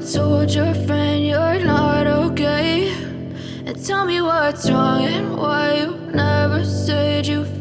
told your friend you're not okay? And tell me what's wrong and why you never said you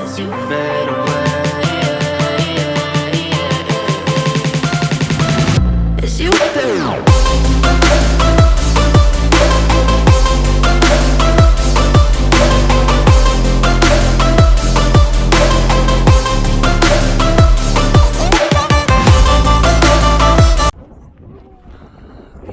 As you fade away, as you fade away.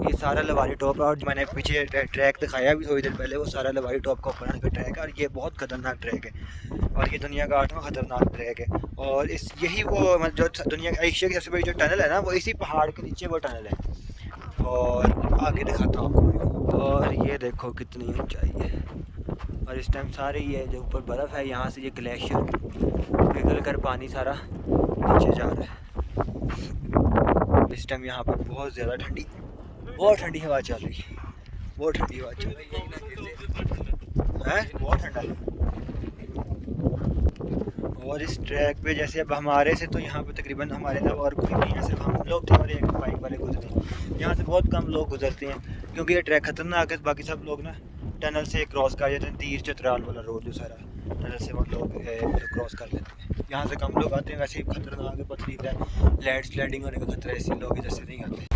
ये सारा Lavari top है, और मैंने पीछे track दिखाया भी थोड़ी देर पहले, वो सारा लवारी टॉप का ऊपर का ट्रैक है, और ये बहुत खतरनाक ट्रैक है, और ये दुनिया का 8वां खतरनाक ट्रैक है। और इस यही वो जो दुनिया एशिया की सबसे बड़ी जो टनल है ना, वो इसी पहाड़ के नीचे वो टनल है। और आगे दिखाता हूँ आपको, और ये देखो कितनी ऊंचाई है, और इस टाइम सारे ये जो ऊपर बर्फ़ है, यहाँ से ये ग्लेशियर पिघल कर पानी सारा नीचे जा रहा है। इस टाइम यहाँ पर बहुत ज़्यादा बहुत ठंडी हवा चल रही है, बहुत ठंडी हवा चल रही है, बहुत ठंडा है। और इस ट्रैक पे जैसे अब हमारे से तो यहाँ पे तकरीबन हमारे अलावा और कोई नहीं है, सिर्फ हम लोग थे और एक बाइक वाले गुजरे हैं। यहाँ से बहुत कम लोग गुजरते हैं क्योंकि ये ट्रैक खतरनाक है। बाकी सब लोग ना टनल से क्रॉस कर जाते हैं, तीर चतराल वाला रोड जो सारा टनल से वो लोग क्रॉस कर लेते हैं। यहाँ से कम लोग आते हैं, वैसे ही खतरनाक है, पथरीला है, लैंड स्लाइडिंग होने का खतरा है, इसलिए लोग इधर से नहीं आते।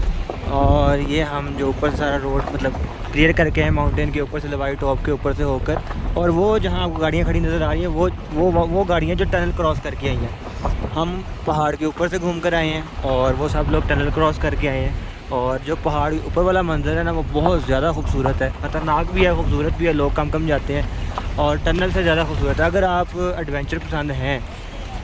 और ये हम जो ऊपर से सारा रोड मतलब क्लियर करके हैं माउंटेन के ऊपर से, लवारी टॉप के ऊपर से होकर, और वो जहाँ आपको गाड़ियाँ खड़ी नज़र आ रही हैं वो गाड़ियाँ जो टनल क्रॉस करके आई हैं। हम पहाड़ के ऊपर से घूम कर आए हैं और वो सब लोग टनल क्रॉस करके आए हैं। और जो पहाड़ ऊपर वाला मंजर है ना, वो बहुत ज़्यादा खूबसूरत है, ख़तरनाक भी है, खूबसूरत भी है, लोग कम जाते हैं, और टनल से ज़्यादा खूबसूरत है। अगर आप एडवेंचर पसंद हैं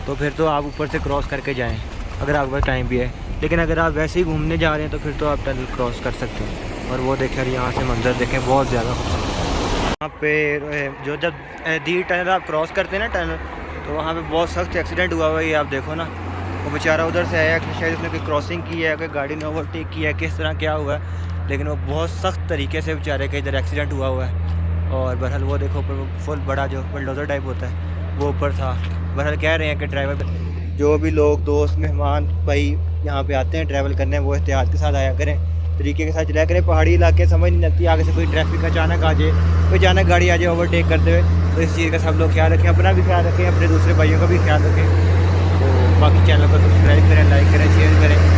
तो फिर तो आप ऊपर से क्रॉस करके जाएँ, अगर आपके पास टाइम भी है। लेकिन अगर आप वैसे ही घूमने जा रहे हैं तो फिर तो आप टनल क्रॉस कर सकते हैं। और वो देखें, यहाँ से मंजर देखें, बहुत ज़्यादा खूबसूरत। वहाँ पे जो जब दी टनल आप क्रॉस करते हैं ना टनल, तो वहाँ पे बहुत सख्त एक्सीडेंट हुआ हुआ है। ये आप देखो ना, वो बेचारा उधर से आया, शायद उसने कोई क्रॉसिंग की है, कोई गाड़ी ने ओवरटेक किया है, किस तरह क्या हुआ है, लेकिन वो बहुत सख्त तरीके से बेचारे का इधर एक्सीडेंट हुआ हुआ है। और बहरहाल वो देखो ऊपर फुल बड़ा जो बुलडोज़र टाइप होता है वो ऊपर था। बहरहाल कह रहे हैं कि ड्राइवर, जो भी लोग दोस्त मेहमान भाई यहाँ पे आते हैं ट्रैवल करने, वो एहतियात के साथ आया करें, तरीके के साथ चलाया करें। पहाड़ी इलाके समझ नहीं लगती, आगे से कोई ट्रैफिक अचानक आ जाए, कोई अचानक गाड़ी आ जाए ओवरटेक करते हुए, तो इस चीज़ का सब लोग ख्याल रखें, अपना भी ख्याल रखें, अपने दूसरे भाइयों का भी ख्याल रखें। तो बाकी चैनल को सब्सक्राइब करें, लाइक करें, शेयर करें।